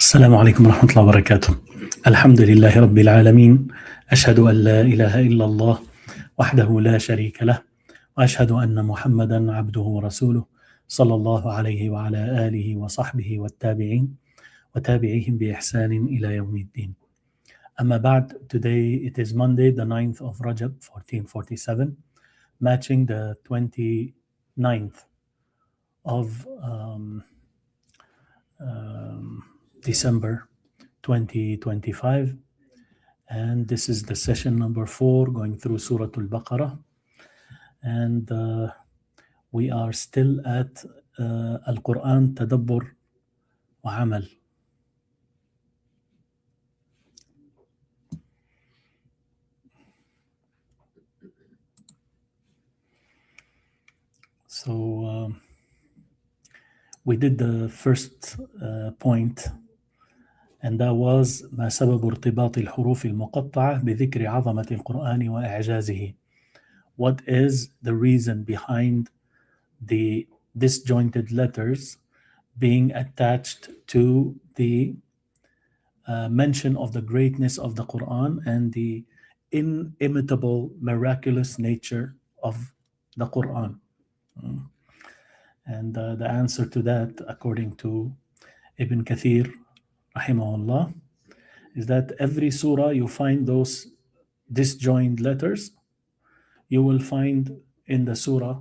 السلام عليكم ورحمة الله وبركاته. الحمد لله رب العالمين، أشهد أن لا إله إلا الله وحده لا شريك له، وأشهد أن محمدا عبده ورسوله صلى الله عليه وعلى آله وصحبه والتابعين وتابعيهم بإحسان إلى يوم الدين. أما بعد, today it is Monday the 9th of Rajab 1447, matching the 29th of December 2025, and this is the session number 4 going through Surat Al-Baqarah, and we are still at القرآن تدبر وعمل. So we did the first point, and that was ما سبب ارتباط الحروف المقطعة بذكر عظمة القرآن وإعجازه. What is the reason behind the disjointed letters being attached to the mention of the greatness of the Quran and the inimitable, miraculous nature of the Quran? And the answer to that, according to Ibn Kathir, rahimahullah, is that every surah you find those disjoined letters, you will find in the surah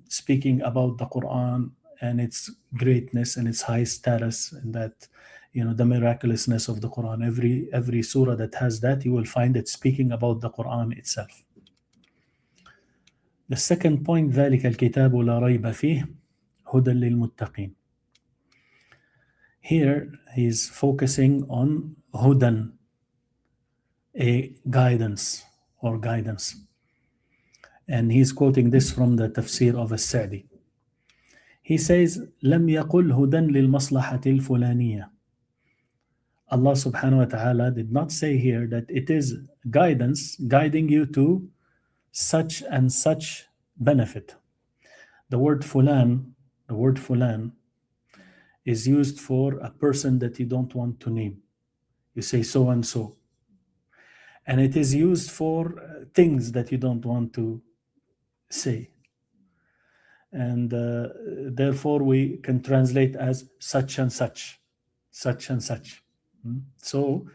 speaking about the Quran and its greatness and its high status, and that, you know, the miraculousness of the Quran. Every surah that has that, you will find it speaking about the Quran itself. The second point, ذلك الكتاب لا ريب فيه هدى للمتقين. Here he's focusing on hudan, a guidance or guidance. And he's quoting this from the tafsir of As-Sa'di. He says, لم يقل هدى للمصلحة الفلانية. Allah subhanahu wa ta'ala did not say here that it is guidance guiding you to such and such benefit. The word fulan is used for a person that you don't want to name. You say so and so. And it is used for things that you don't want to say. And therefore we can translate as such and such, such and such. So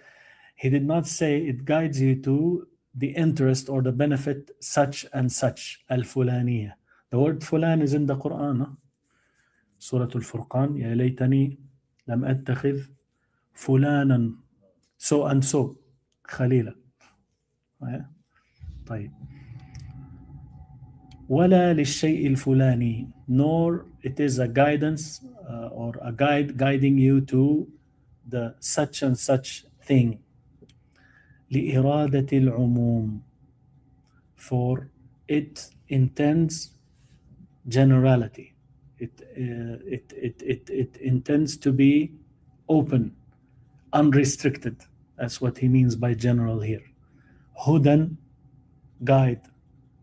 he did not say it guides you to the interest or the benefit such and such, al-fulaniya. The word fulan is in the Quran. Surat Al-Furqan, يا ليتني لم أتخذ فلانا so and so خليلا. طيب. ولا للشيء الفلاني, nor it is a guidance or a guide guiding you to the such and such thing. لإرادة العموم, for it intends generality. It intends to be open, unrestricted. That's what he means by general here. Hudan, guide,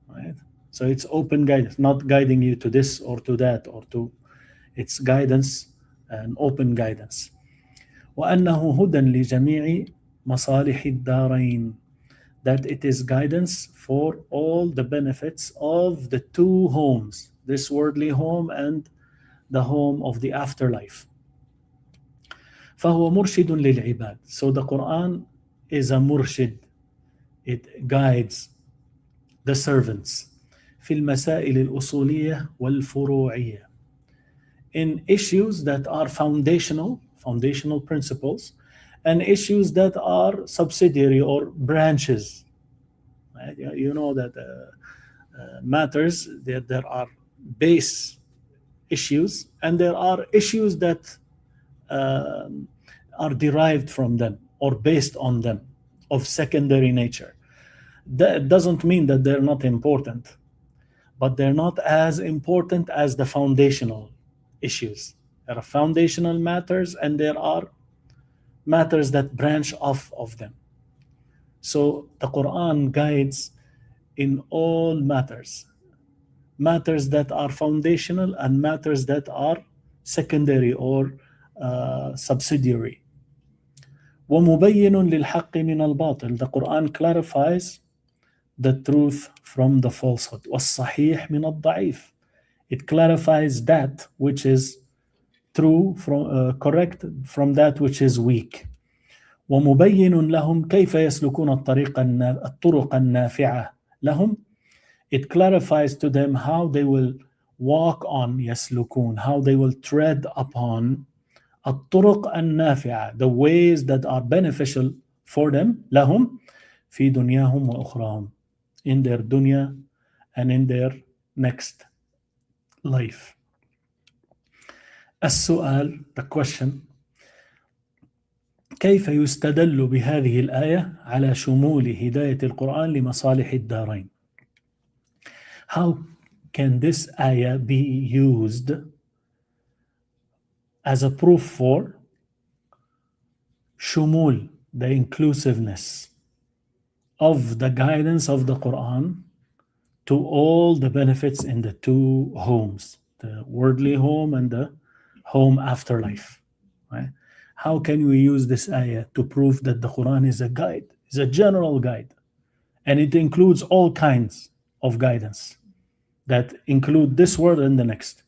right? So it's open guidance, not guiding you to this or to that or to. It's guidance and open guidance. وأنه هدى لجميع مصالح الدارين, that it is guidance for all the benefits of the two homes, this worldly home and the home of the afterlife. فهو مرشد للعباد. So the Quran is a murshid. It guides the servants في المسائل الأصولية والفروعية, in issues that are foundational principles, and issues that are subsidiary or branches. Right? You know that matters, that there are base issues and there are issues that are derived from them or based on them, of secondary nature. That doesn't mean that they're not important, but they're not as important as the foundational issues. There are foundational matters and there are matters that branch off of them. So the Quran guides in all matters that are foundational and matters that are secondary or subsidiary. ومبين للحق من الباطل. The Quran clarifies the truth from the falsehood. والصحيح من الضعيف. It clarifies that which is true from correct from that which is weak. ومبين لهم كيف يسلكون الطرق النافعة لهم. It clarifies to them how they will walk on يسلكون, how they will tread upon الطرق النافعة, the ways that are beneficial for them لهم في دنياهم وأخراهم, in their dunya and in their next life. السؤال, the question: كيف يستدل بهذه الآية على شمول هداية القرآن لمصالح الدارين? How can this ayah be used as a proof for shumul, the inclusiveness of the guidance of the Quran to all the benefits in the two homes, the worldly home and the home afterlife? Right? How can we use this ayah to prove that the Quran is a guide, is a general guide, and it includes all kinds of guidance that include this world and the next?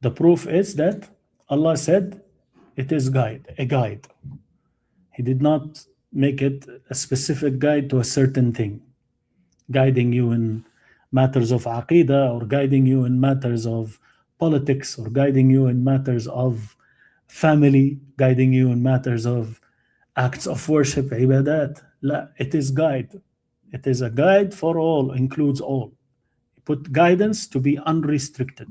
The proof is that Allah said it is a guide. He did not make it a specific guide to a certain thing, guiding you in matters of aqidah, or guiding you in matters of politics, or guiding you in matters of family, guiding you in matters of acts of worship, ibadat. La, it is guide. It is a guide for all, includes all. Put guidance to be unrestricted.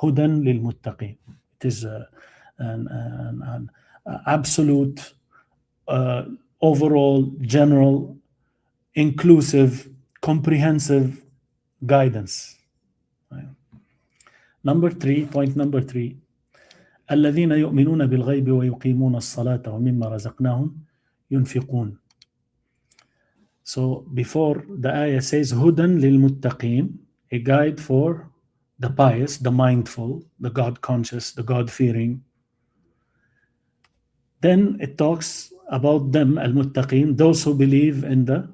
Hudan lil muttaqin. It is an absolute, overall, general, inclusive, comprehensive guidance. Right. Point number 3. الذين يؤمنون بالغيب ويقيمون الصلاة ومما رزقناهم ينفقون. So before the ayah says hudan lil muttaqin, a guide for the pious, the mindful, the God conscious, the God fearing. Then it talks about them, al muttaqin, those who believe in the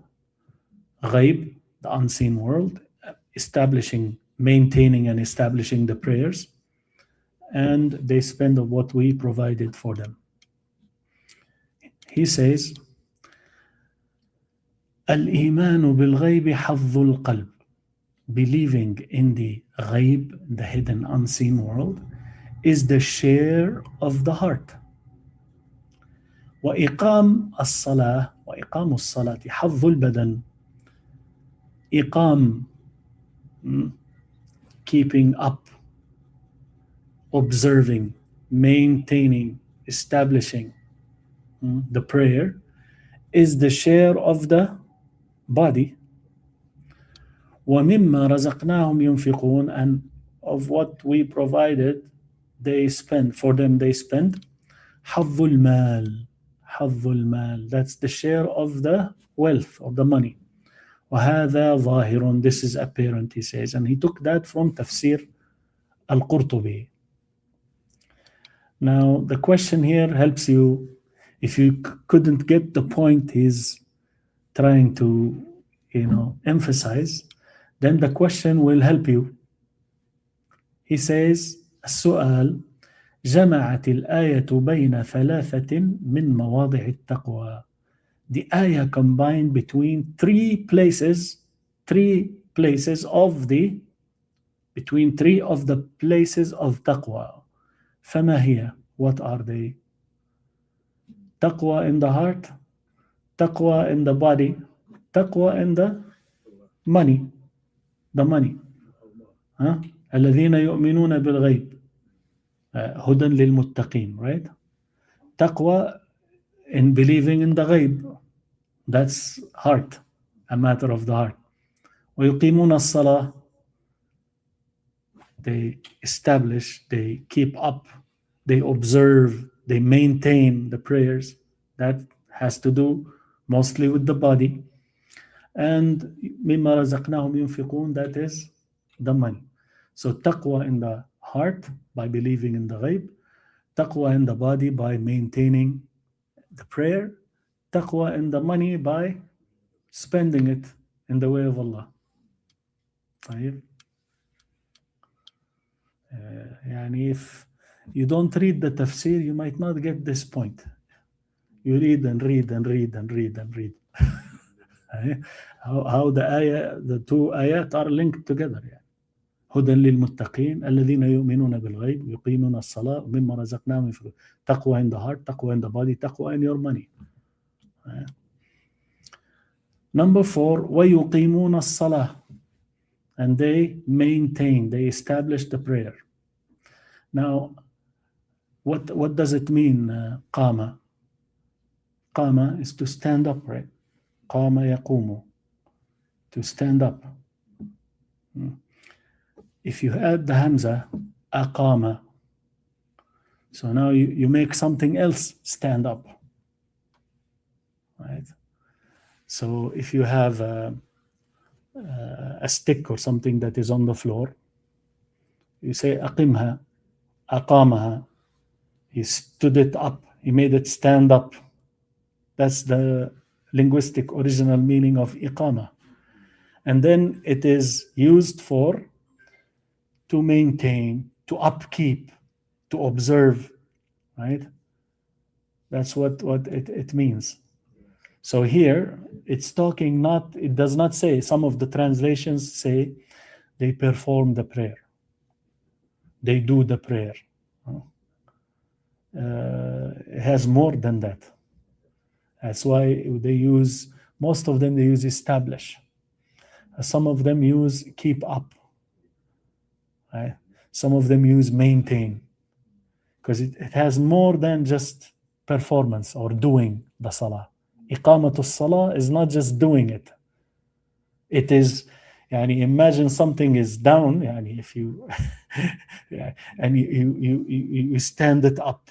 ghaib, the unseen world, maintaining and establishing the prayers, and they spend of what we provided for them. He says, Al-Imanu bil-ghaybi hazzul qalb. Believing in the ghaib, the hidden, unseen world, is the share of the heart. وإقام الصلاة وإقام الصلاة حظ البدن. إقام, keeping up, observing, maintaining, establishing the prayer is the share of the body. وَمِمَّا رَزَقْنَاهُمْ يُنْفِقُونَ, and of what we provided, they spend. For them, they spend. حَظُّ الْمَالِ. حَظُّ الْمَالِ. That's the share of the wealth, of the money. وَهَذَا ظَاهِرٌ. This is apparent, he says. And he took that from Tafsir Al-Qurtubi. Now, the question here helps you. If you couldn't get the point he's trying to, emphasize, then the question will help you. He says, السؤال: جمعت الآية بين ثلاثة من مواضع التقوى. The ayah combined between three places of the places of taqwa. فما هي? What are they? Taqwa in the heart, taqwa in the body, taqwa in the money. The money. الذين يؤمنون بالغيب هدى للمتقين, right? Taqwa in believing in the ghaib. That's heart, a matter of the heart. ويقيمون الصلاة. They establish, they keep up, they observe, they maintain the prayers. That has to do mostly with the body. And مما رزقناهم ينفقون, that is the money. So taqwa in the heart by believing in the ghaib, taqwa in the body by maintaining the prayer, taqwa in the money by spending it in the way of Allah. طيب. يعني if you don't read the tafsir, you might not get this point. You read and read and read and read and read. how the two ayat are linked together. يعني. هدى للمتقين الذين يؤمنون بالغيب ويقيمون الصلاة ومما رزقناهم ينفقون. Taqwa in the heart, taqwa in the body, taqwa in your money. Number 4, ويقيمون الصلاة, and they maintain, they establish the prayer. Now, what does it mean, قام? قام is to stand up, right? قام يقوم, to stand up. If you add the hamza, أقام, so now you make something else stand up, right? So if you have a stick or something that is on the floor, you say أقمها, أقامها. He stood it up, he made it stand up. That's the linguistic original meaning of iqama. And then it is used for to maintain, to upkeep, to observe, right? That's what it means. So here it's talking not, it does not say, some of the translations say they perform the prayer, they do the prayer. It has more than that. That's why they use, most of them they use establish. Some of them use keep up. Right? Some of them use maintain. Because it has more than just performance or doing the salah. Iqamatul salah is not just doing it. It is, yani imagine something is down, yani if you, and you stand it up.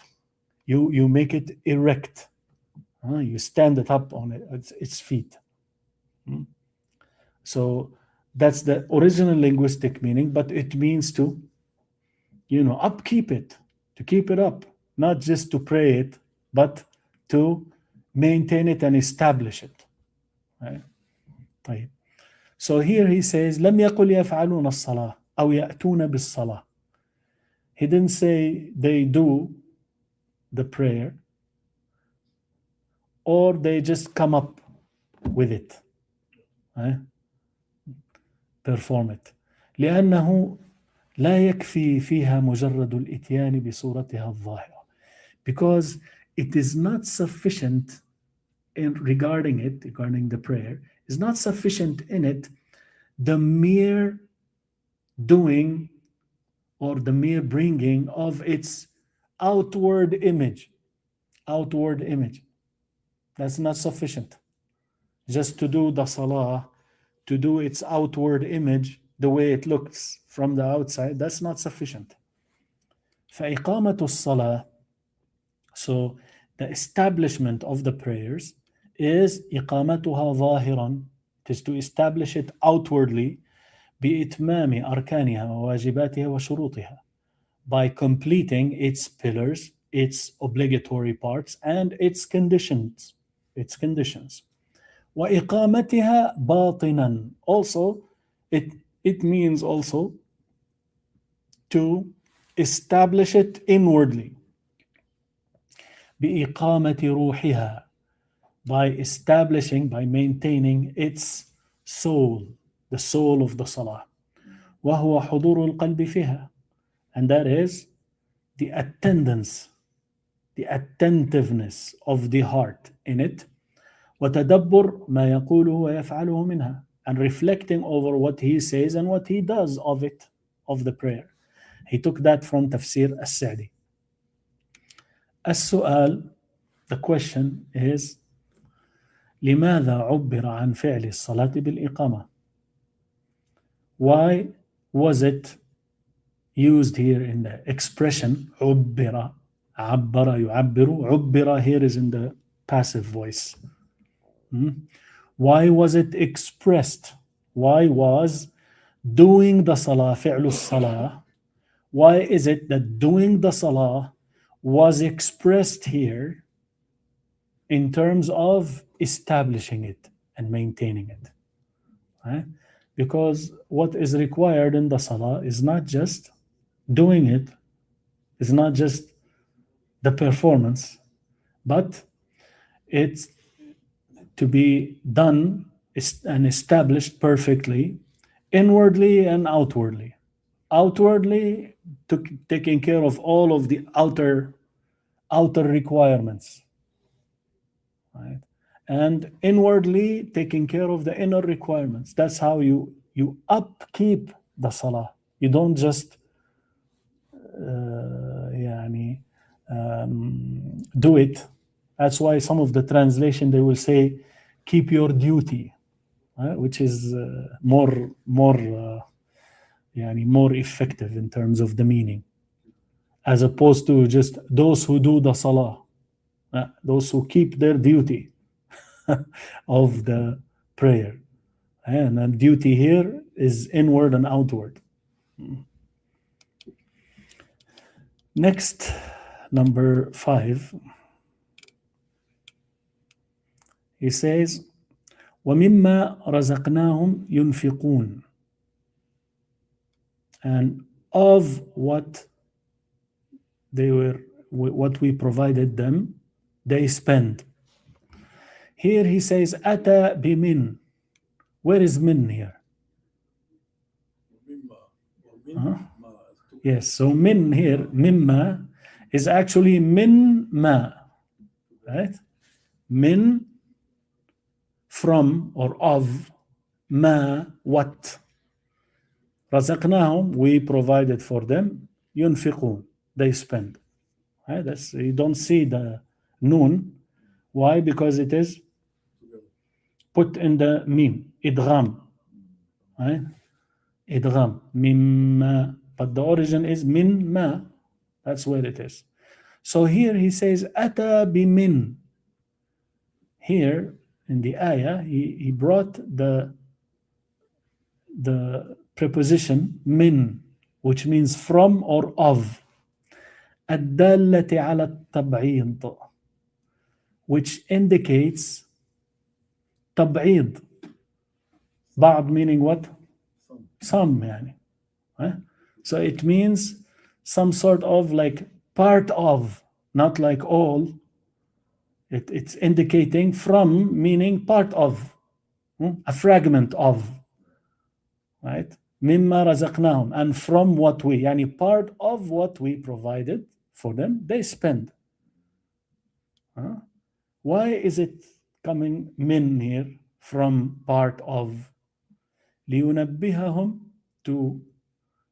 You make it erect. You stand it up on its feet. So that's the original linguistic meaning, but it means to, upkeep it, to keep it up, not just to pray it, but to maintain it and establish it. Right? طيب. So here he says, لم يقل يفعلون الصلاة أو يأتون بالصلاة. He didn't say they do the prayer, or they just come up with it, right? Perform it. لأنه لا يكفي فيها مجرد الإتيان بصورتها الظاهرة. Because it is not sufficient regarding the prayer, is not sufficient in it the mere doing or the mere bringing of its outward image. That's not sufficient. Just to do the salah, to do its outward image, the way it looks from the outside, that's not sufficient. فإقامة الصلاة, so the establishment of the prayers is إقامتها ظاهرا, it is to establish it outwardly, بإتمام أركانها وواجباتها وشروطها, by completing its pillars, its obligatory parts, and its conditions. وإقامتها باطنا, also it means also to establish it inwardly. بإقامة روحها, by establishing, by maintaining its soul, the soul of the salah. وهو حضور القلب فيها, and that is the attendance, the attentiveness of the heart in it. وتدبر ما يقوله ويفعله منها, and reflecting over what he says and what he does of it, of the prayer. He took that from Tafsir As-Sa'di. السؤال, the question is, لماذا عبر عن فعل الصلاة بالإقامة? Why was it used here in the expression عبر, عبر يعبر, عبر here is in the passive voice. Why was it expressed? Why was doing the salah, فعل الصلاة, Why is it that doing the salah was expressed here in terms of establishing it and maintaining it? Right? Because what is required in the salah is not just doing it, it's not just the performance, but it's to be done and established perfectly, inwardly and outwardly. Outwardly, taking care of all of the outer requirements, right? And inwardly taking care of the inner requirements. That's how you upkeep the salah. You don't just do it. That's why some of the translation they will say, keep your duty, which is more effective in terms of the meaning, as opposed to just those who do the salah, those who keep their duty of the prayer. And the duty here is inward and outward. Next, number 5. He says, وَمِمَّا رَزَقْنَاهُمْ يُنْفِقُونَ. And of what we provided them, they spend. Here he says, أَتَى بِمِن. Where is min here? Yes, so min here, mimma, is actually min ma, right? Min, from or of, ma, what. رزقناهم, we provided for them, ينفقون, they spend. Right? You don't see the noon. Why? Because it is put in the mim, idgham. Right? Idgham, mimma. But the origin is min ma. That's where it is. So here he says, ata bimin. Here in the ayah, he brought the preposition min, which means from or of. الدالة على التبعيض, which indicates تبعيض. بعض meaning what? Some يعني. So it means some sort of like part of, not like all. It's indicating from, meaning part of, a fragment of, right? مما رزقناهم, and from what we, يعني part of what we provided for them, they spend. Why is it coming min here, from part of? لينبههم, to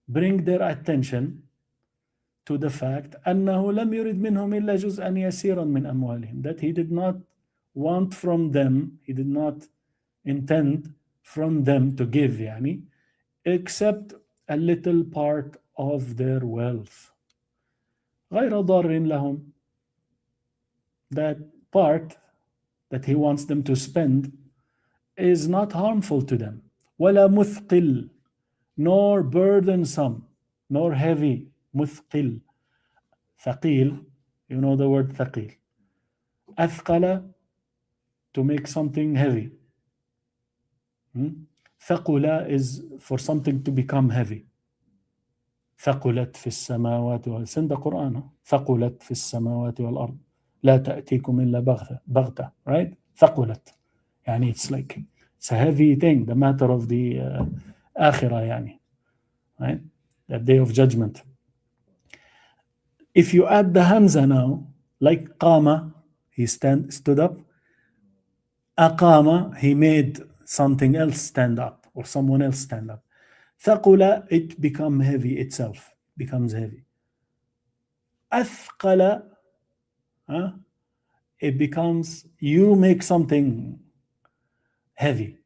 bring their attention to the fact أنه لم يرد منهم إلا جزءا يسيرا من أموالهم, that he did not want from them, he did not intend from them to give, يعني, except a little part of their wealth. غير ضار لهم, that part that he wants them to spend is not harmful to them. ولا مثقل, nor burdensome, nor heavy. مثقل, ثقيل, you know the word ثقيل. أثقل, to make something heavy. ثقل is for something to become heavy. ثقلت في السماوات والأرض. It's in the Quran. ثقلت في السماوات والأرض لا تأتيكم إلا بغتة. Right? ثقلت. يعني it's a heavy thing, the matter of the آخرة, يعني. Right? The day of judgment. If you add the hamza now, like qama, he stood up. Aqama, he made something else stand up, or someone else stand up. Thaqula, it becomes heavy itself, becomes heavy. Athqala, it becomes, you make something heavy.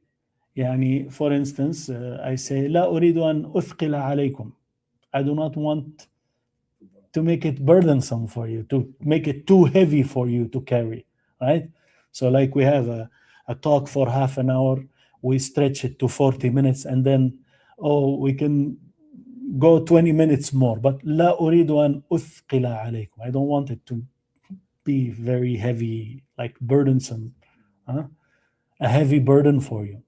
يعني, for instance, I say, لا أريد أن أثقل عليكم. I do not want to make it burdensome for you, to make it too heavy for you to carry, right? So like we have a talk for half an hour, we stretch it to 40 minutes, and then, we can go 20 minutes more, but لا أريد أن أثقل عليكم. I don't want it to be very heavy, like burdensome, a heavy burden for you.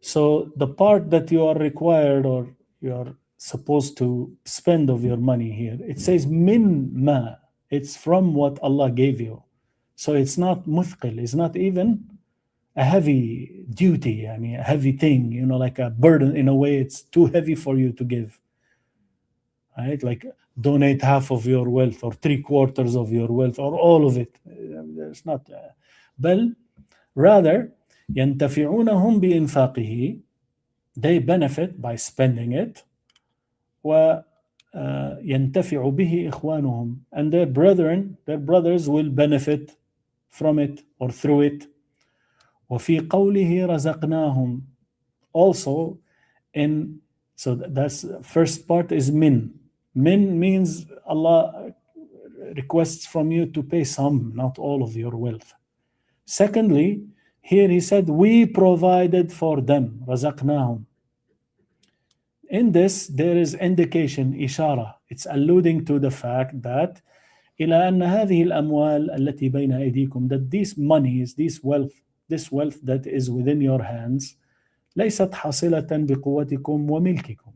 So the part that you are required or you are supposed to spend of your money here, it says min ma. It's from what Allah gave you. So it's not muthqil. It's not even a heavy duty, I mean, a heavy thing, like a burden. In a way, it's too heavy for you to give. Right? Like donate half of your wealth or 3/4 of your wealth or all of it. It's not. بل rather ينتفعونهم بإنفاقه, they benefit by spending it, وينتفع به إخوانهم, and their brothers will benefit from it or through it. وفي قوله رزقناهم, also so that's first part is min. Min means Allah requests from you to pay some, not all of your wealth. Secondly, here he said, we provided for them, رزقناهم. In this, there is indication, إشارة. It's alluding to the fact that إلى أن هذه الأموال التي بين أيديكم, that these monies, this wealth that is within your hands, ليست حاصلة بقوتكم وملككم.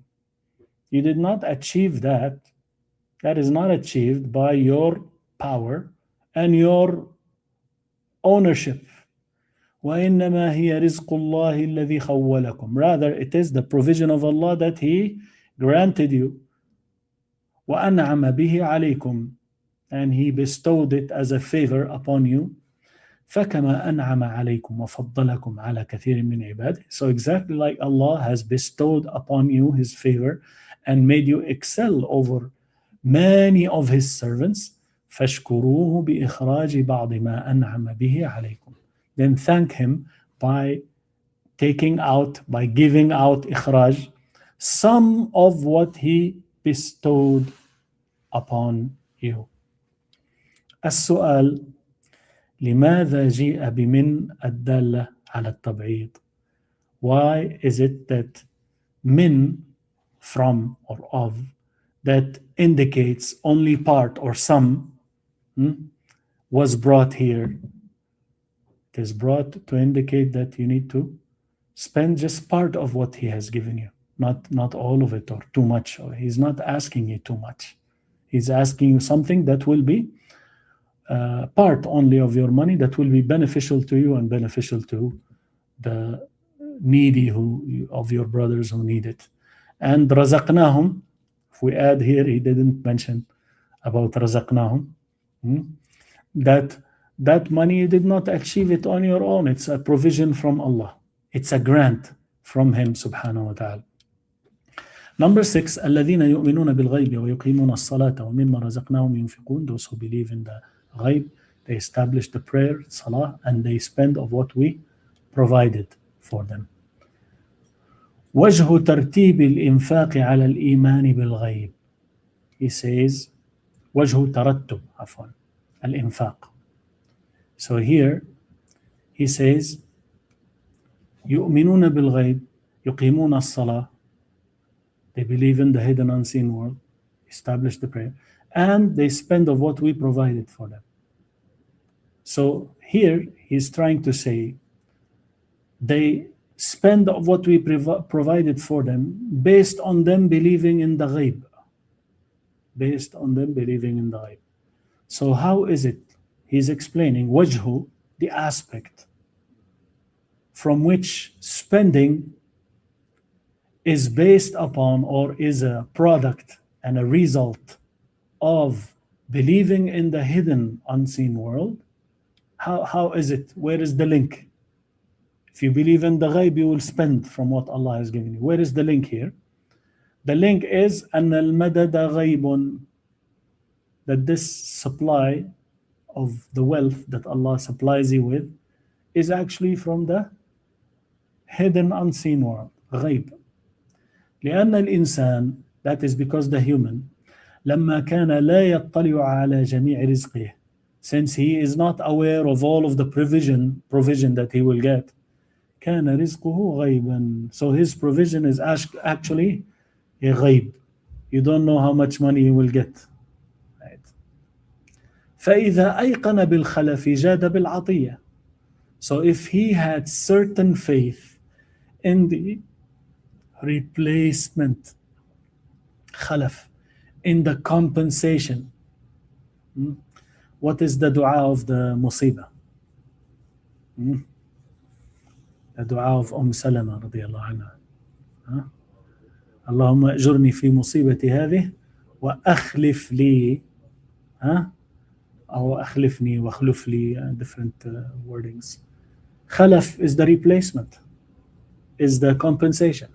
You did not achieve that. That is not achieved by your power and your ownership. وإنما هي رزق الله الذي خولكم. Rather, it is the provision of Allah that He granted you. وأنعم به عليكم, and He bestowed it as a favor upon you. فكما أنعم عليكم وفضلكم على كثير من عباده. So exactly like Allah has bestowed upon you His favor and made you excel over many of His servants, فاشكروه بإخراج بعض ما أنعم به عليكم. Then thank Him by giving out إخراج, some of what He bestowed upon you. السؤال: لماذا جيء بمن الدالة على التبعيض? Why is it that min, from or of, that indicates only part or some, was brought here? It is brought to indicate that you need to spend just part of what He has given you, not all of it or too much. He's not asking you too much. He's asking you something that will be part only of your money, that will be beneficial to you and beneficial to the needy of your brothers who need it. And razaqnahum, if we add here, he didn't mention about razaqnahum, that money you did not achieve it on your own. It's a provision from Allah. It's a grant from Him subhanahu wa ta'ala. Number 6, الذين يؤمنون بالغيب ويقيمون الصلاة ومما رزقناهم ينفقون. Those who believe in the ghaib, they establish the prayer, salah, and they spend of what we provided for them. وجه ترتيب الإنفاق على الإيمان بالغيب. He says, وجه ترتب الإنفاق. So here he says, يؤمنون بالغيب, يقيمون الصلاة, they believe in the hidden unseen world, establish the prayer, and they spend of what we provided for them. So here he's trying to say they spend of what we provided for them based on them believing in the ghaib. Based on them believing in the ghaib. So how is it? He's explaining wajhu, the aspect from which spending is based upon or is a product and a result of believing in the hidden unseen world. How is it? Where is the link? If you believe in the ghaib, you will spend from what Allah has given you. Where is the link here? The link is أن المدد غيب, that this supply of the wealth that Allah supplies you with is actually from the hidden unseen world, غيب. لأن الإنسان, that is because the human, لما كان لا يطلع على جميع رزقه, since he is not aware of all of the provision that he will get, كان رزقه غيبا, so his provision is actually غيب. You don't know how much money you will get. Right? فإذا أيقن بالخلف جاد بالعطية. So if he had certain faith in the replacement, خلف, in the compensation. What is the dua of the musibah? The dua of Salama رضي الله عنها. اللهم أجرني في مصيبتي هذه وأخلف لي أو أخلفني واخلف لي, different wordings. خلف is the replacement, is the compensation.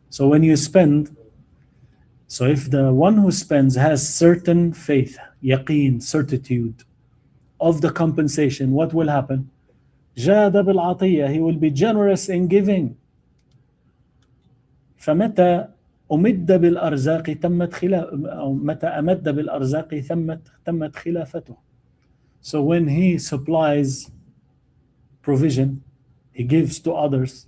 So when you spend, so if the one who spends has certain faith, yaqeen, certitude of the compensation, what will happen? جاد بالعطية, he will be generous in giving. فمتى أمد بالأرزاق تمت أو متى أمد بالأرزاق تمت خلافته. So when he supplies provision, he gives to others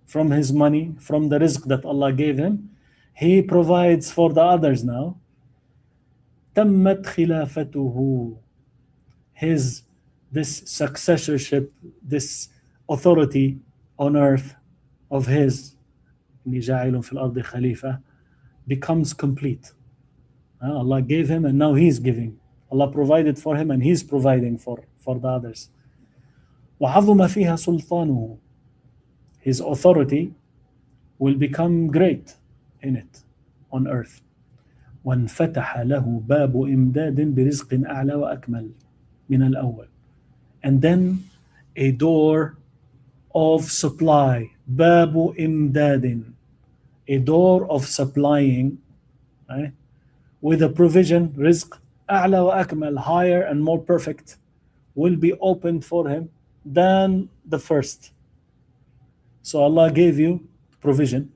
from his money, from the rizq that Allah gave him, he provides for the others now. تمت خلافته. This successorship, this authority on earth of his, إني جاعل في الأرض خليفة, becomes complete. Allah gave him and now he's giving. Allah provided for him and he's providing for the others. وعظم فيها سلطانه. His authority will become great in it, on earth. وانفتح له باب إمداد برزق أعلى وأكمل من الأول. And then a door of supply, باب إمداد, a door of supplying, right, with a provision, rizq, أعلى وأكمل, higher and more perfect, will be opened for him than the first. So Allah gave you provision,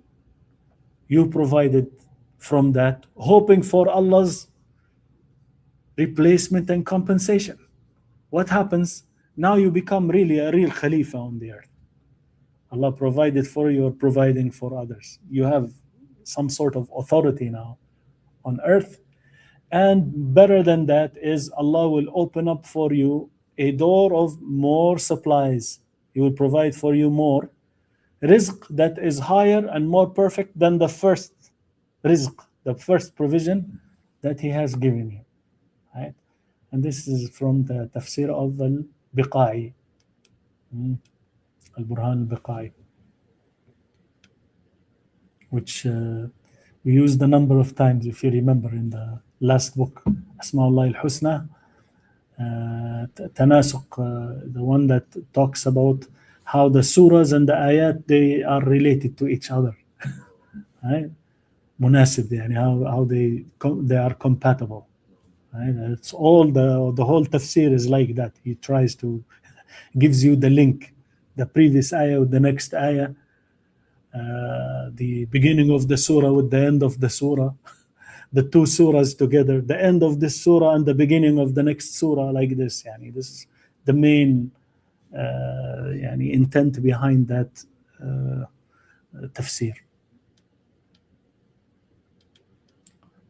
you provided from that, hoping for Allah's replacement and compensation. What happens? Now you become really a real Khalifa on the earth. Allah provided for you, you're providing for others. You have some sort of authority now on earth. And better than that is Allah will open up for you a door of more supplies. He will provide for you more rizq that is higher and more perfect than the first rizq, the first provision that He has given you. Right? And this is from the tafsir of Al-Baqarah, Al-Burhan Al-Baqarah, which we used a number of times, if you remember, in the last book, Asma'ullah al-Husna, Tanasuq, the one that talks about how the surahs and the ayat, they are related to each other. Right? Munasib, yani how they are compatible. Right? It's all the whole tafsir is like that. He tries to gives you the link, the previous ayah with the next ayah, the beginning of the surah with the end of the surah, the two surahs together, the end of this surah and the beginning of the next surah, like this. Yani this is the main yani intent behind that tafsir.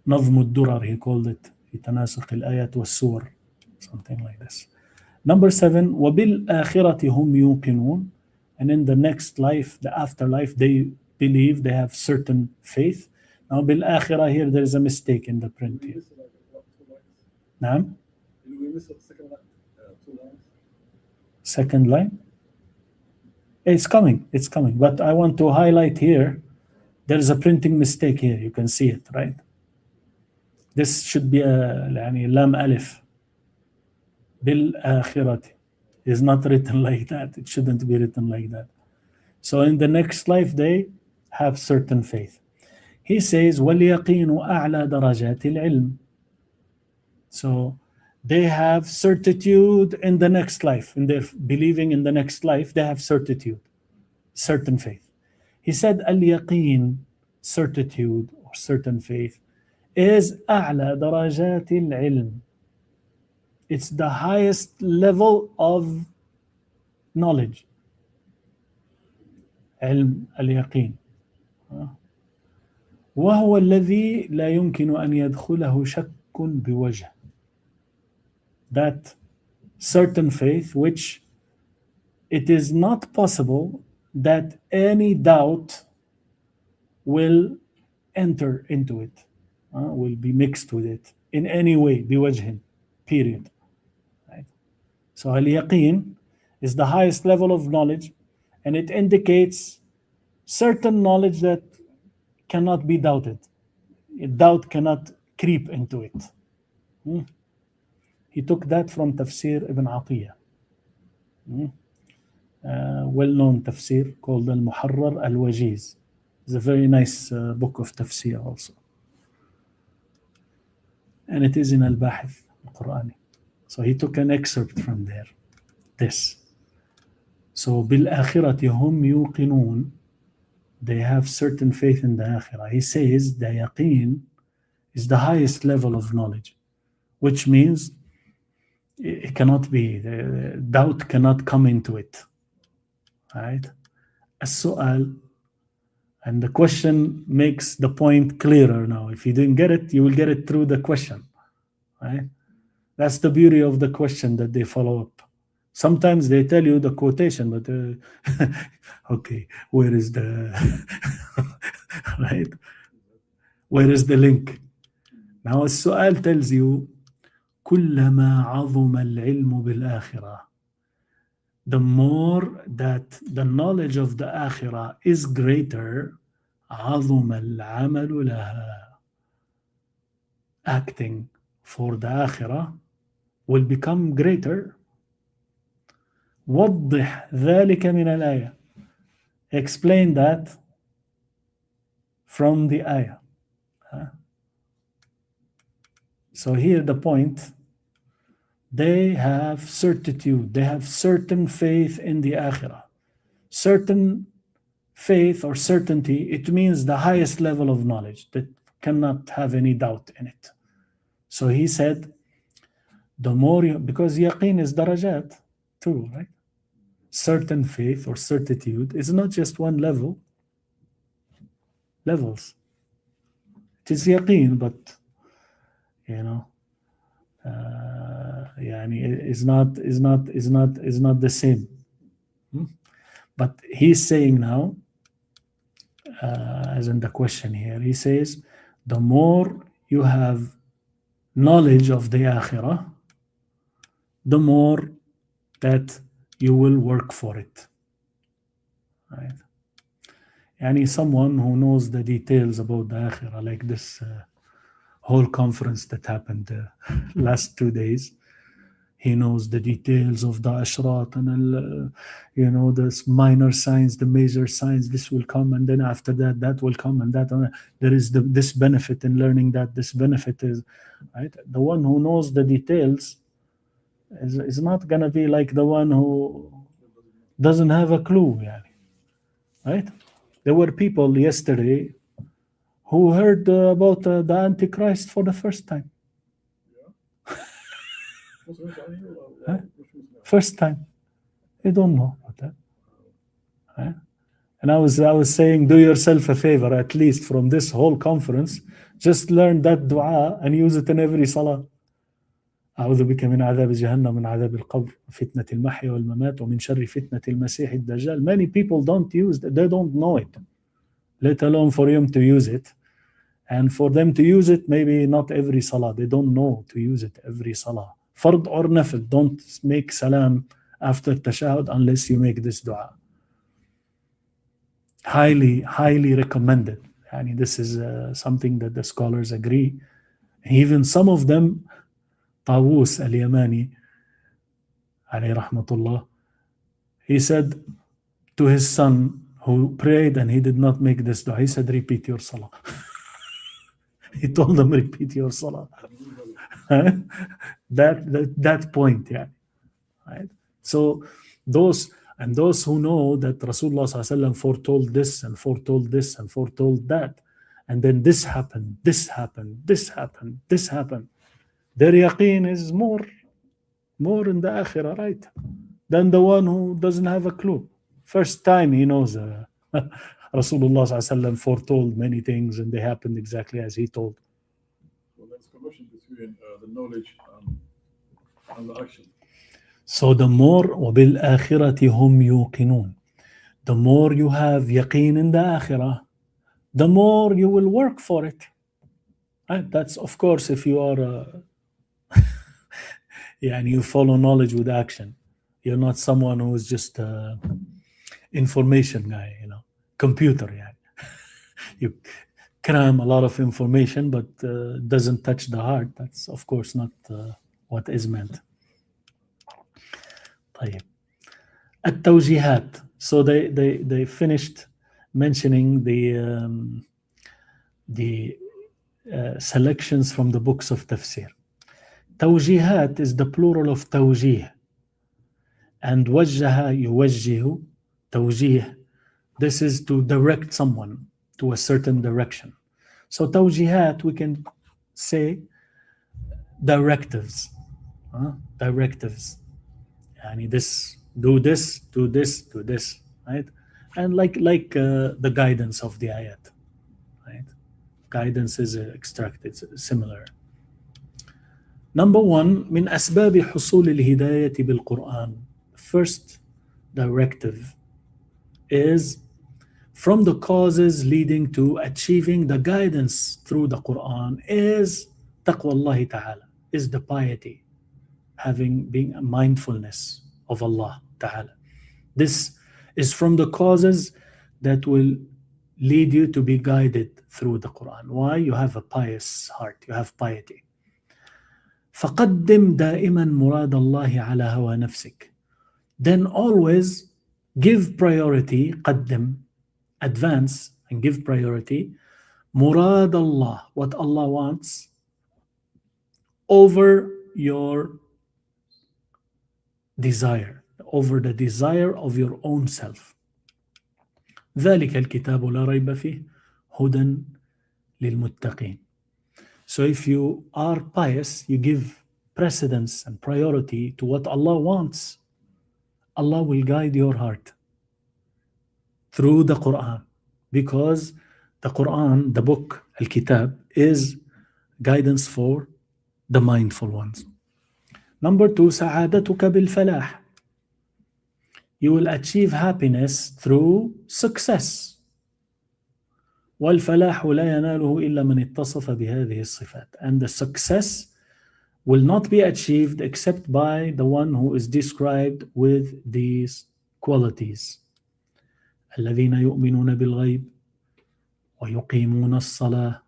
نظم الدرر, he called it, في تناسق الآيات والسور, something like this. Number 7, وبالآخرة هم يوقنون, and in the next life, the afterlife, they believe, they have certain faith. Now بالآخرة, here there is a mistake in the print here. نعم. Second line? It's coming, but I want to highlight here, there is a printing mistake here, you can see it, right? This should be a يعني لام ألف. بالآخرة is not written like that. It shouldn't be written like that. So in the next life they have certain faith. He says وَالْيَقِينُ أَعْلَى دَرَجَاتِ الْعِلْمِ. So they have certitude in the next life. In their believing in the next life, they have certitude, certain faith. He said al-yaqeen, certitude or certain faith, is أعلى درجات العلم. It's the highest level of knowledge. علم اليقين. وهو الذي لا يمكن أن يدخله شك بوجه. That certain faith which it is not possible that any doubt will enter into it, will be mixed with it in any way, بوجه, period. Right? So al-yaqeen is the highest level of knowledge, and it indicates certain knowledge that cannot be doubted. Doubt cannot creep into it. He took that from Tafsir Ibn Atiyah. Well-known tafsir called Al-Muharrar Al-Wajiz. It's a very nice book of tafsir also. And it is in Al-Bahith, Al-Qur'ani. So he took an excerpt from there. This. So بِالْآخِرَةِ هُمْ يُوقِنُونَ. They have certain faith in the akhirah. He says the yaqeen is the highest level of knowledge, which means it cannot be, doubt cannot come into it. Right? السؤال, and the question makes the point clearer now. If you didn't get it, you will get it through the question. Right? That's the beauty of the question that they follow up. Sometimes they tell you the quotation, but okay, where is the right? Where is the link? Now السؤال tells you كلما عظم العلم بالآخرة. The more that the knowledge of the akhirah is greater, عظم العمل لها. Acting for the akhirah will become greater. وضح ذلك من الآية. Explain that from the ayah. So here the point, they have certitude, they have certain faith in the akhirah. Certain faith or certainty, it means the highest level of knowledge that cannot have any doubt in it. So he said, the more you, because yaqeen is darajat too, right? Certain faith or certitude is not just one level, levels. It is yaqeen, but you know, is not the same. But he's saying now, as in the question here, he says, the more you have knowledge of the akhirah, the more that you will work for it. Right? Someone who knows the details about the akhirah, like this whole conference that happened last 2 days, he knows the details of the ashrat and the minor signs, the major signs. This will come, and then after that, that will come, and that there is this benefit in learning that. This benefit is right. The one who knows the details is not gonna be like the one who doesn't have a clue. Right? There were people yesterday who heard about the Antichrist for the first time. First time. They don't know about that. Right? And I was saying, do yourself a favor, at least from this whole conference, just learn that dua and use it in every salah. أعوذ بك من عذاب جهنم من عذاب القبر فتنة المحيا والممات ومن شر فتنة المسيح الدجال. Many people don't use it, they don't know it, let alone for them to use it. And for them to use it, maybe not every salah. They don't know to use it every salah. Fard or nafil, don't make salam after tashahud unless you make this dua. Highly, highly recommended. This is something that the scholars agree. Even some of them, Tawus al-Yamani, alayhi rahmatullah, he said to his son who prayed and he did not make this dua, he said, repeat your salah. He told him, repeat your salah. that point, right? So those who know that Rasulullah sallallahu alaihi wasallam foretold this and foretold this and foretold that, and then this happened, this happened, this happened, this happened, their yaqeen is more in the akhirah, right, than the one who doesn't have a clue. First time he knows Rasulullah ﷺ foretold many things and they happened exactly as he told. So there's connection between the knowledge and the action. So the more وَبِالْآخِرَةِ هُمْ يُوقِنُونَ, the more you have yaqeen in the akhirah, the more you will work for it. Right? That's of course if you are and you follow knowledge with action. You're not someone who is just information guy, computer. You cram a lot of information, but doesn't touch the heart. That's of course not what is meant. طيب. التوجيهات. So they finished mentioning the selections from the books of tafsir. توجيهات is the plural of توجيه, and وجه يوجه توجيه. This is to direct someone to a certain direction. So توجيهات we can say directives. Directives. This, do this, do this, do this, right? And like the guidance of the ayat, right? Guidance is extracted, similar. Number one, من أسباب حصول الهداية بالقرآن. First directive is from the causes leading to achieving the guidance through the Quran is taqwa Allah ta'ala, is the piety, being a mindfulness of Allah ta'ala. This is from the causes that will lead you to be guided through the Quran. Why? You have a pious heart, you have piety. فقدم دائما مراد الله على هوى نفسك. Then always give priority, قدم, advance and give priority, مراد Allah, what Allah wants, over your desire, over the desire of your own self. ذلك الكتاب لا ريب فيه هدى للمتقين. So if you are pious, you give precedence and priority to what Allah wants, Allah will guide your heart through the Quran, because the Quran, the book, Al-Kitab, is guidance for the mindful ones. Number two, سعادتك بالفلاح. You will achieve happiness through success. والفلاح لا يناله إلا من اتصف بهذه الصفات. And the success will not be achieved except by the one who is described with these qualities. الذين يؤمنون بالغيب ويقيمون الصلاة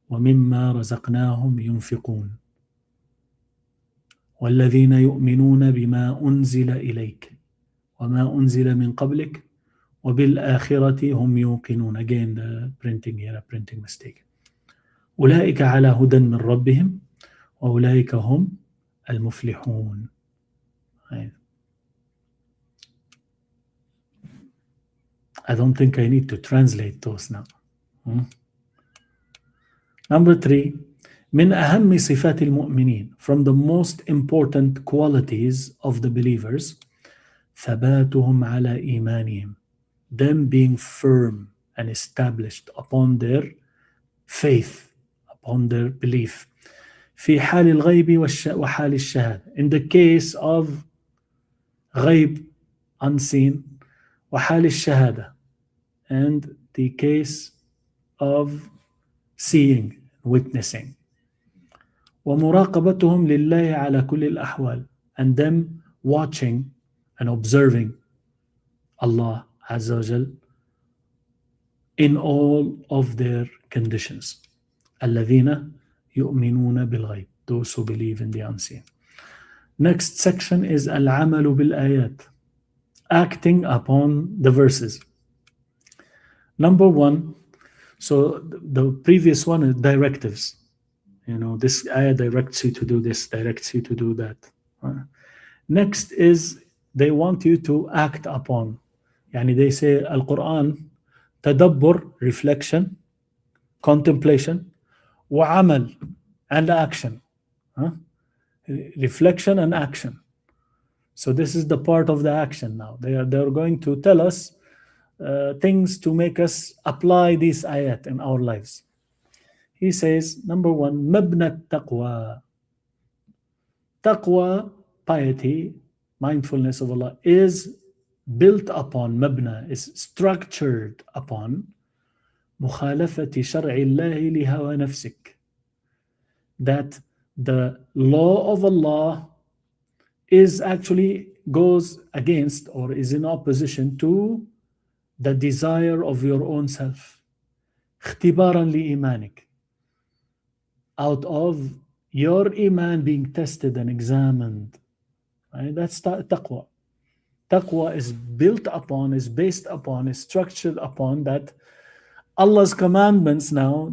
ومما رزقناهم ينفقون والذين يؤمنون بما أنزل إليك وما أنزل من قبلك وبالآخرة هم يوقنون. Again, the printing here, a printing mistake. أولئك على هدى من ربهم وأولئك هم المفلحون. I don't think I need to translate those now. Number three, من أهم صفات المؤمنين, from the most important qualities of the believers, ثباتهم على إيمانهم, them being firm and established upon their faith, upon their belief. في حال الغيب وحال الشهادة, in the case of غيب, unseen, وحال الشهادة, and the case of seeing, witnessing. ومراقبتهم لله على كل الأحوال, and them watching and observing Allah Azza wa Jal in all of their conditions. الذين يؤمنون بالغيب, those who believe in the unseen. Next section is العمل بالآيات, acting upon the verses. Number one, so the previous one is directives. This ayah directs you to do this, directs you to do that. Next is they want you to act upon. They say Al-Quran, tadabur, reflection, contemplation, وعمل, and action. Reflection and action. So this is the part of the action now. They are going to tell us things to make us apply these ayat in our lives. He says, number one, mabna taqwa. Taqwa, piety, mindfulness of Allah, is built upon, mabna, is structured upon مخالفة شرع الله لهوى نفسك. That the law of Allah is actually goes against or is in opposition to the desire of your own self. اختبارا لإيمانك. Out of your iman being tested and examined. Right? That's taqwa. Taqwa is built upon, is based upon, is structured upon that Allah's commandments now,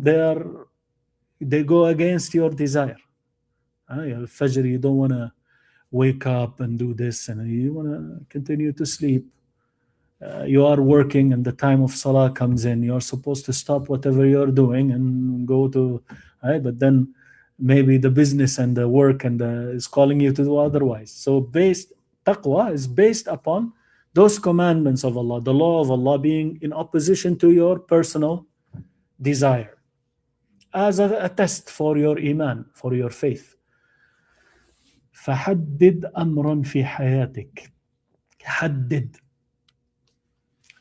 they go against your desire. Fajr, you don't want to wake up and do this, and you want to continue to sleep. You are working and the time of salah comes in. You're supposed to stop whatever you're doing and go to, right? But then maybe the business and the work and is calling you to do otherwise. So taqwa is based upon those commandments of Allah, the law of Allah being in opposition to your personal desire, as a test for your iman, for your faith. فحدد أمرا في حياتك. حدد,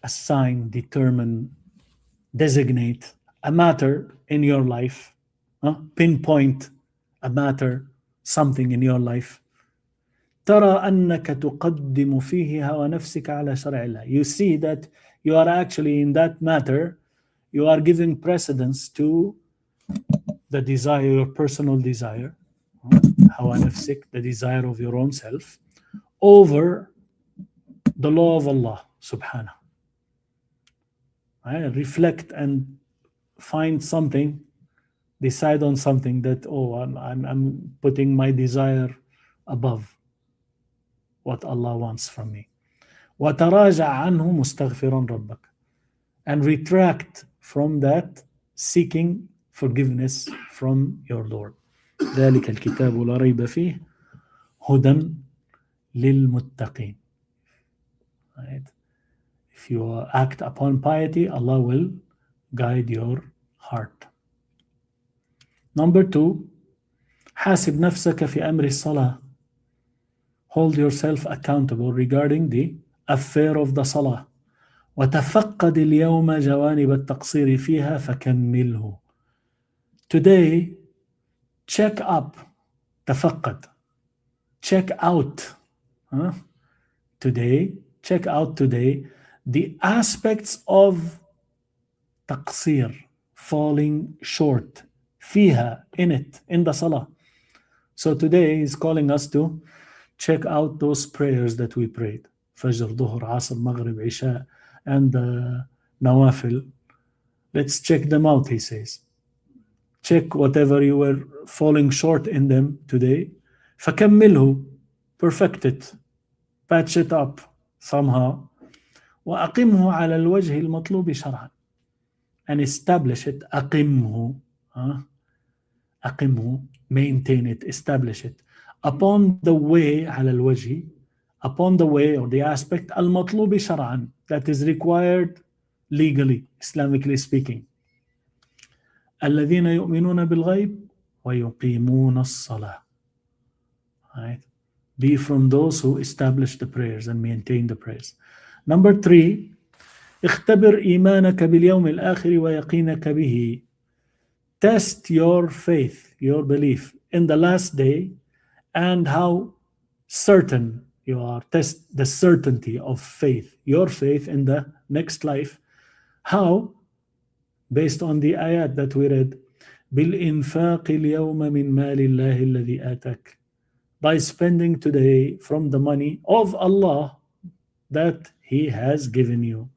assign, determine, designate a matter in your life, pinpoint a matter, something in your life. ترى أنك تقدم فيه هوى نفسك على شرع الله. You see that you are actually in that matter, you are giving precedence to the desire, your personal desire, هوى نفسك, the desire of your own self, over the law of Allah subhanahu. Right? Reflect and find something, decide on something that, I'm putting my desire above what Allah wants from me. وتراجع عنه مستغفرا ربك. And retract from that, seeking forgiveness from your Lord. ذلك الكتاب لا ريب فيه هدى للمتقين. Right? If you act upon piety, Allah will guide your heart. Number two, حاسب نفسك في أمر الصلاة. Hold yourself accountable regarding the affair of the salah. وتفقد اليوم جوانب التقصير فيها فكمله. Today, check up, تفقد, check out. Today, check out today the aspects of تقصير, falling short, فيها, in it, in the salah. So today he's calling us to check out those prayers that we prayed. Fajr, Dhuhr, Asr, Maghrib, Isha, and the Nawafil. Let's check them out, he says. Check whatever you were falling short in them today. فكمله, perfect it, patch it up somehow. وأقمه على الوجه المطلوب شرعا. And establish it. أقمه, أقمه, maintain it, establish it. Upon the way, على الوجه, upon the way or the aspect المطلوب شرعا, that is required legally, Islamically speaking. الذين يؤمنون بالغيب ويقيمون الصلاة. Right? Be from those who establish the prayers and maintain the prayers. Number three, اختبر إيمانك باليوم الآخر ويقينك به. Test your faith, your belief in the last day and how certain you are. Test the certainty of faith, your faith in the next life. How? Based on the ayat that we read, بالإنفاق اليوم من مال الله الذي آتاك. By spending today from the money of Allah that He has given you.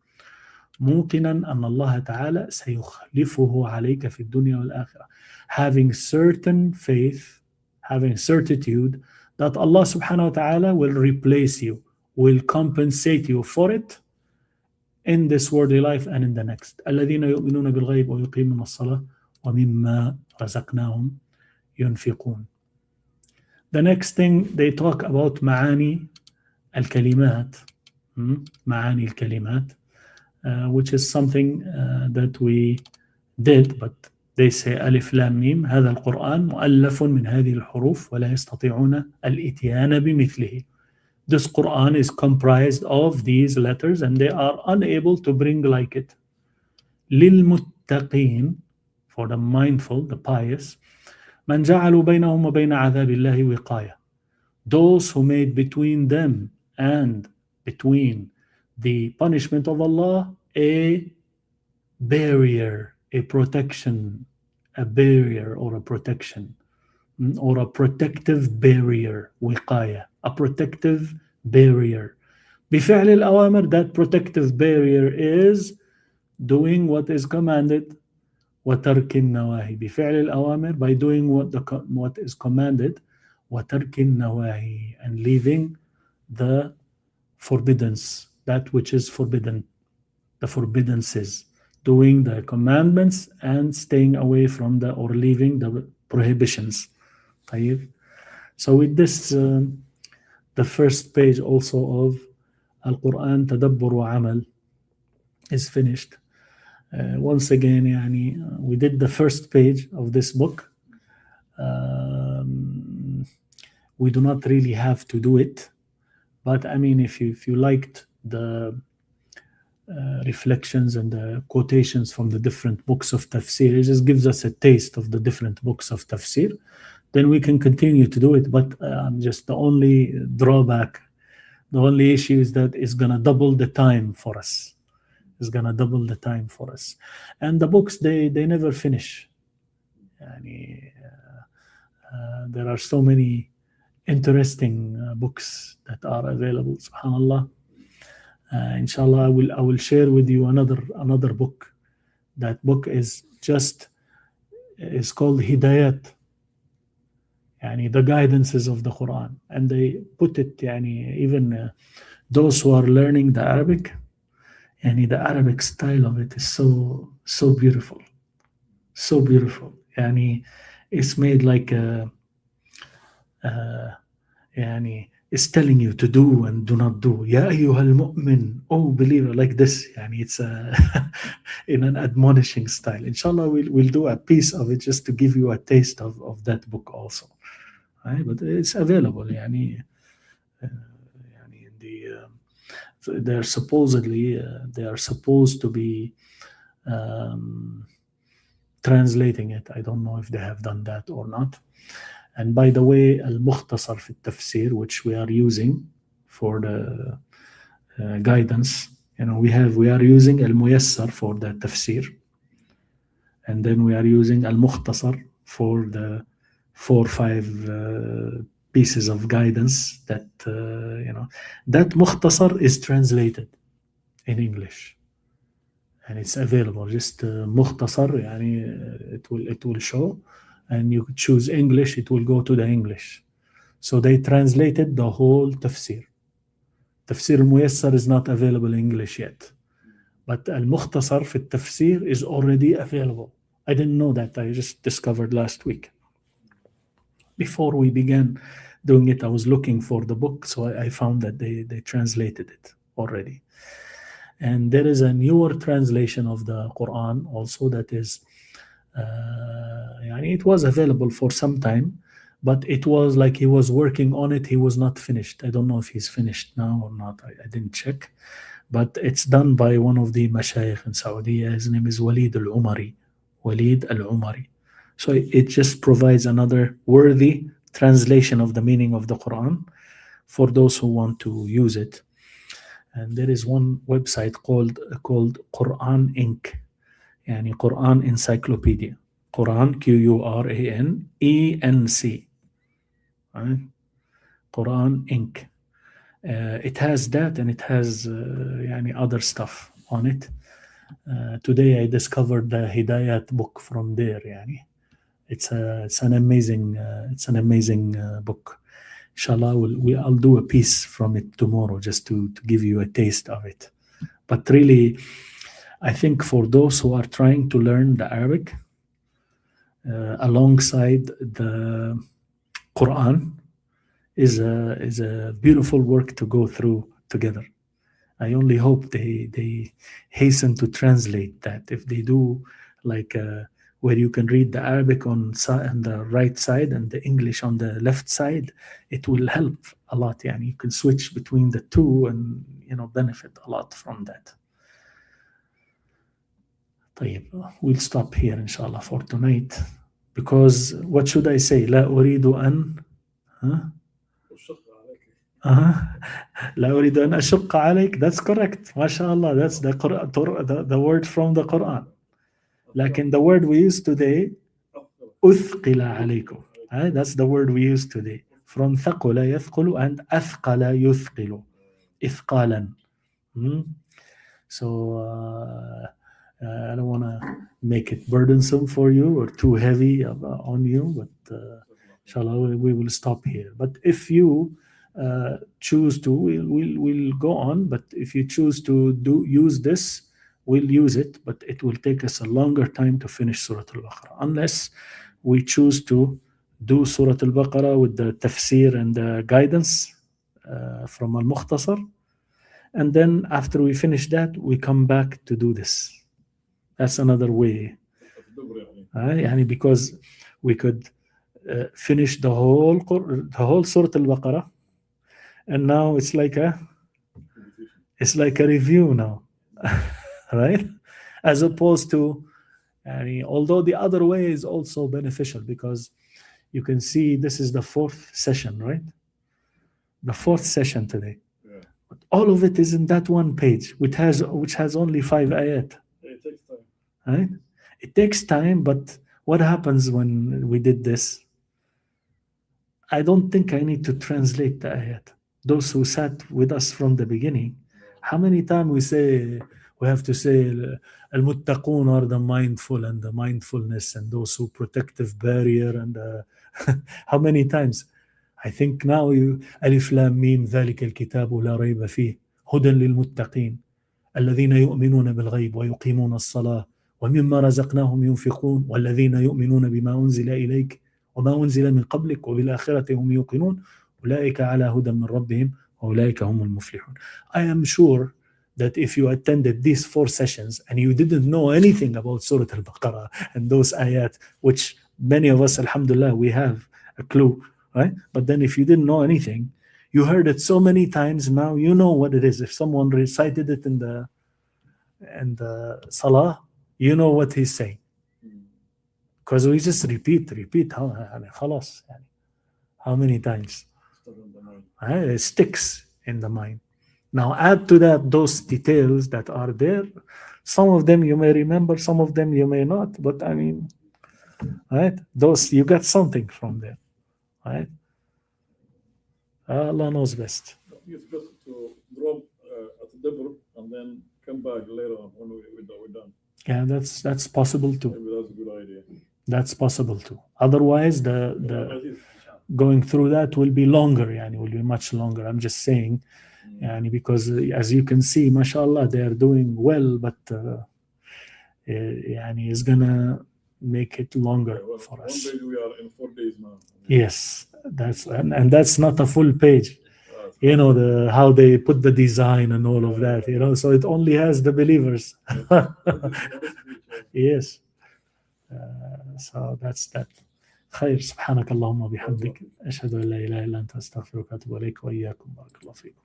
موقنا أن الله تعالى سيخلفه عليك في الدنيا والآخرة. Having certain faith, having certitude that Allah subhanahu wa ta'ala will replace you, will compensate you for it in this worldly life and in the next. الذين يؤمنون بالغيب ويقيمون الصلاة ومما رزقناهم ينفقون. The next thing they talk about معاني الكلمات. معاني الكلمات. which is something that we did, but they say ألف لام ميم هذا القرآن مؤلف من هذه الحروف ولا يستطيعون الإتيان بمثله. This Quran is comprised of these letters and they are unable to bring like it. للمتقين, for the mindful, the pious, من جعلوا بينهم وبين عذاب الله وقاية. Those who made between them and between the punishment of Allah a barrier, a protection, a barrier or a protection, or a protective barrier, وقاية, a protective barrier. بفعل الأوامر, that protective barrier is doing what is commanded, وترك النواهي. بفعل الأوامر, by doing what is commanded, وترك النواهي, and leaving the forbiddance, that which is forbidden, the forbiddances, doing the commandments and staying away from the, or leaving the prohibitions. طيب. So with this, the first page also of Al-Quran تدبر وعمل is finished. Once again, يعني, we did the first page of this book. We do not really have to do it, but I mean, if you liked the reflections and the quotations from the different books of tafsir, it just gives us a taste of the different books of tafsir, then we can continue to do it. But just the only drawback, the only issue is that it's going to double the time for us. It's going to double the time for us. And the books, they never finish. يعني, there are so many interesting books that are available, subhanallah. Inshallah, I will share with you another book. That book is called Hidayat, yani the guidances of the Quran, and they put it, yani, even those who are learning the Arabic, yani the Arabic style of it is so beautiful, so beautiful. Yani it's made like yani it's telling you to do and do not do. Ya ayyuhal mu'min, oh believer, like this. Yani it's in an admonishing style. Inshallah, we'll do a piece of it just to give you a taste of that book also. Right? But it's available. Yani, they're supposedly they are supposed to be translating it. I don't know if they have done that or not. And by the way, المختصر في التفسير, which we are using for the guidance, we are using الميسر for the تفسير, and then we are using المختصر for the 4 or 5 pieces of guidance that that مختصر is translated in English and it's available. Just مختصر, it will show, and you choose English, it will go to the English. So they translated the whole tafsir. Tafsir al-Muyassar is not available in English yet, but al-Mukhtasar fi tafsir is already available. I didn't know that. I just discovered last week. Before we began doing it, I was looking for the book, so I found that they translated it already. And there is a newer translation of the Quran also that is it was available for some time, but it was like he was working on it. He was not finished. I don't know if he's finished now or not. I didn't check, but it's done by one of the mashayikh in Saudi. His name is Walid Al-Umari. So it just provides another worthy translation of the meaning of the Quran for those who want to use it. And there is one website called Quran Inc. يعني Quran Encyclopedia. Quran, Quran right? Quran Inc. It has that, and it has other stuff on it. Today I discovered the Hidayat book from there. It's an amazing book. Inshallah, I'll do a piece from it tomorrow just to give you a taste of it. But really, I think for those who are trying to learn the Arabic alongside the Quran is a beautiful work to go through together. I only hope they hasten to translate that. If they do, like where you can read the Arabic on the right side and the English on the left side, it will help a lot. Yani you can switch between the two and benefit a lot from that. طيب, we'll stop here inshallah for tonight, because what should I say? لا أريد أن لا أريد أن أشق عليك. That's correct. ما شاء الله. That's the word from the Quran. لكن the word we use today, أثقل عليكم. That's the word we use today. From ثقل يثقل and أثقل يثقل. إثقالا. So I don't want to make it burdensome for you or too heavy on you, but inshallah we will stop here. But if you choose to, we'll go on. But if you choose to use this, we'll use it. But it will take us a longer time to finish Surat Al-Baqarah, unless we choose to do Surat Al-Baqarah with the tafsir and the guidance from Al-Mukhtasar. And then after we finish that, we come back to do this. That's another way. Because we could finish the whole Surat Al-Baqarah, and now it's like a review now, right? As opposed to, although the other way is also beneficial, because you can see this is the fourth session, right? The fourth session today. Yeah. But all of it is in that one page, which has only 5 ayat. It takes time. Right? It takes time, but what happens when we did this? I don't think I need to translate the ayat. Those who sat with us from the beginning, how many times we have to say al-muttaqun are the mindful and the mindfulness and those who protective barrier, and how many times? I think now alif lam mim ذلك الكتاب لا ريب فيه هدى للمتقين الذين يؤمنون بالغيب ويقيمون الصلاة ومما رزقناهم ينفقون والذين يؤمنون بما أنزل إليك وما أنزل من قبلك وبالآخرة هم يوقنون أولئك على هدى من ربهم وأولئك هم المفلحون. I am sure that if you attended these 4 sessions and you didn't know anything about Surah Al-Baqarah and those ayat, which many of us, alhamdulillah, we have a clue, right? But then if you didn't know anything, you heard it so many times, now you know what it is. If someone recited it in the salah, you know what he's saying. Because we just repeat. How many times? It sticks in the mind. Now add to that those details that are there. Some of them you may remember, some of them you may not. But right? Those, you got something from there. Right? Allah knows best. It's best to drop at Tadbur and then come back later on when we're done. Yeah, that's possible too. Maybe that's a good idea. That's possible too. Otherwise, the going through that will be longer. Will be much longer. I'm just saying, because as you can see, mashallah, they are doing well, but it's gonna make it longer for us. One day we are in 4 days now. Yes, and that's not a full page. How they put the design and all of that. So it only has the believers. Yes. So that's that. خير سبحانك اللهم وبحمدك أشهد أن لا إله إلا أنت أستغفرك وأتوب إليك وإياكم بارك الله فيكم.